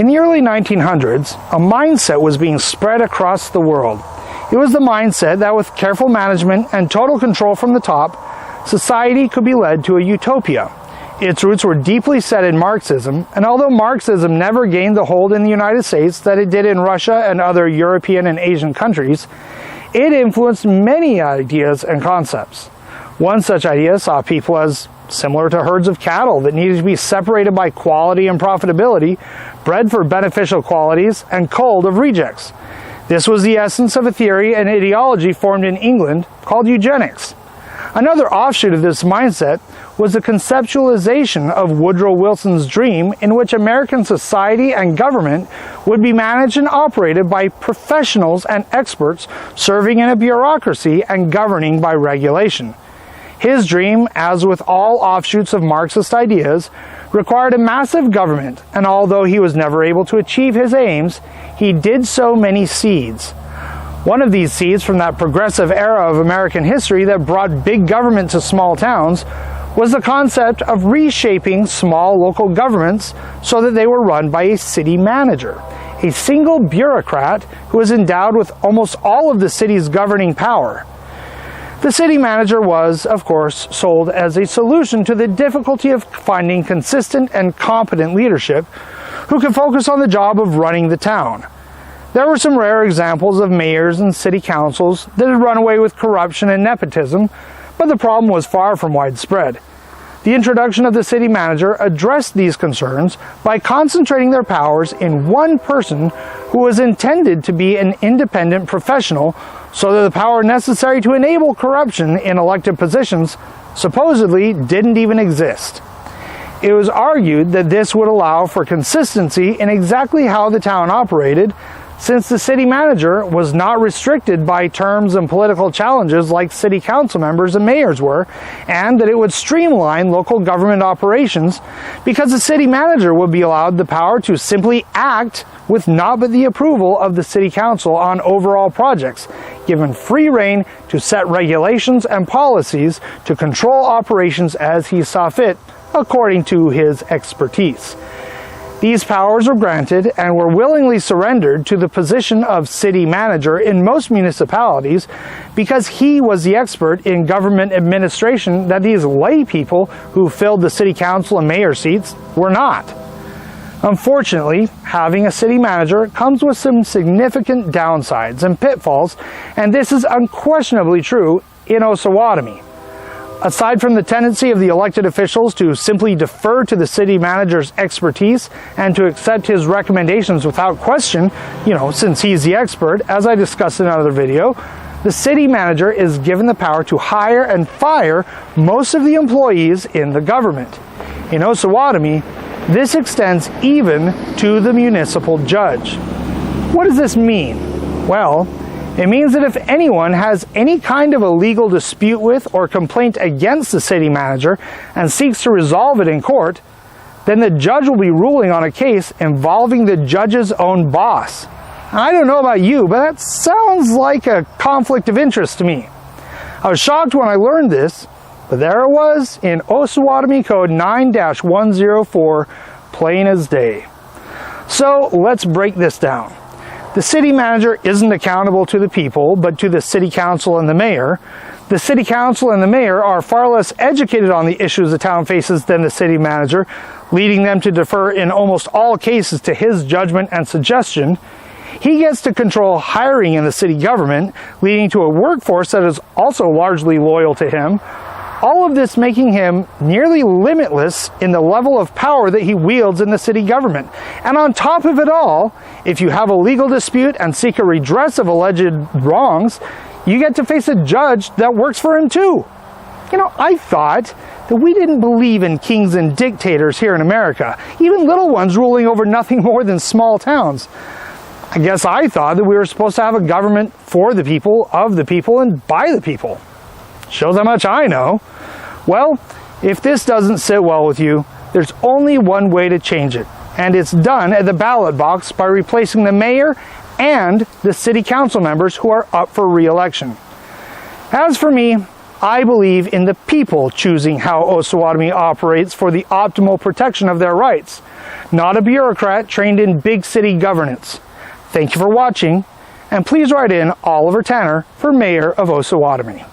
In the early 1900s, a mindset was being spread across the world. It was the mindset that with careful management and total control from the top, society could be led to a utopia. Its roots were deeply set in Marxism, and although Marxism never gained the hold in the United States that it did in Russia and other European and Asian countries, it influenced many ideas and concepts. One such idea saw people as similar to herds of cattle that needed to be separated by quality and profitability, bred for beneficial qualities, and culled of rejects. This was the essence of a theory and ideology formed in England called eugenics. Another offshoot of this mindset was the conceptualization of Woodrow Wilson's dream, in which American society and government would be managed and operated by professionals and experts serving in a bureaucracy and governing by regulation. His dream, as with all offshoots of Marxist ideas, required a massive government, and although he was never able to achieve his aims, he did sow many seeds. One of these seeds from that progressive era of American history that brought big government to small towns was the concept of reshaping small local governments so that they were run by a city manager, a single bureaucrat who was endowed with almost all of the city's governing power. The city manager was, of course, sold as a solution to the difficulty of finding consistent and competent leadership who could focus on the job of running the town. There were some rare examples of mayors and city councils that had run away with corruption and nepotism, but the problem was far from widespread. The introduction of the city manager addressed these concerns by concentrating their powers in one person who was intended to be an independent professional, so that the power necessary to enable corruption in elected positions supposedly didn't even exist. It was argued that this would allow for consistency in exactly how the town operated, since the city manager was not restricted by terms and political challenges like city council members and mayors were, and that it would streamline local government operations because the city manager would be allowed the power to simply act with not but the approval of the city council on overall projects, given free rein to set regulations and policies to control operations as he saw fit, according to his expertise. These powers were granted and were willingly surrendered to the position of city manager in most municipalities because he was the expert in government administration that these lay people who filled the city council and mayor seats were not. Unfortunately, having a city manager comes with some significant downsides and pitfalls, and this is unquestionably true in Osawatomie. Aside from the tendency of the elected officials to simply defer to the city manager's expertise and to accept his recommendations without question, since he's the expert, as I discussed in another video, the city manager is given the power to hire and fire most of the employees in the government. In Osawatomie, this extends even to the municipal judge. What does this mean? Well, it means that if anyone has any kind of a legal dispute with or complaint against the city manager and seeks to resolve it in court, then the judge will be ruling on a case involving the judge's own boss. I don't know about you, but that sounds like a conflict of interest to me. I was shocked when I learned this, but there it was in Osawatomie Code 9-104, plain as day. So let's break this down. The city manager isn't accountable to the people, but to the city council and the mayor. The city council and the mayor are far less educated on the issues the town faces than the city manager, leading them to defer in almost all cases to his judgment and suggestion. He gets to control hiring in the city government, leading to a workforce that is also largely loyal to him. All of this making him nearly limitless in the level of power that he wields in the city government. And on top of it all, if you have a legal dispute and seek a redress of alleged wrongs, you get to face a judge that works for him too. I thought that we didn't believe in kings and dictators here in America, even little ones ruling over nothing more than small towns. I guess I thought that we were supposed to have a government for the people, of the people, and by the people. Shows how much I know. Well, if this doesn't sit well with you, there's only one way to change it, and it's done at the ballot box by replacing the mayor and the city council members who are up for re-election. As for me, I believe in the people choosing how Osawatomie operates for the optimal protection of their rights, not a bureaucrat trained in big city governance. Thank you for watching, and please write in Oliver Tanner for Mayor of Osawatomie.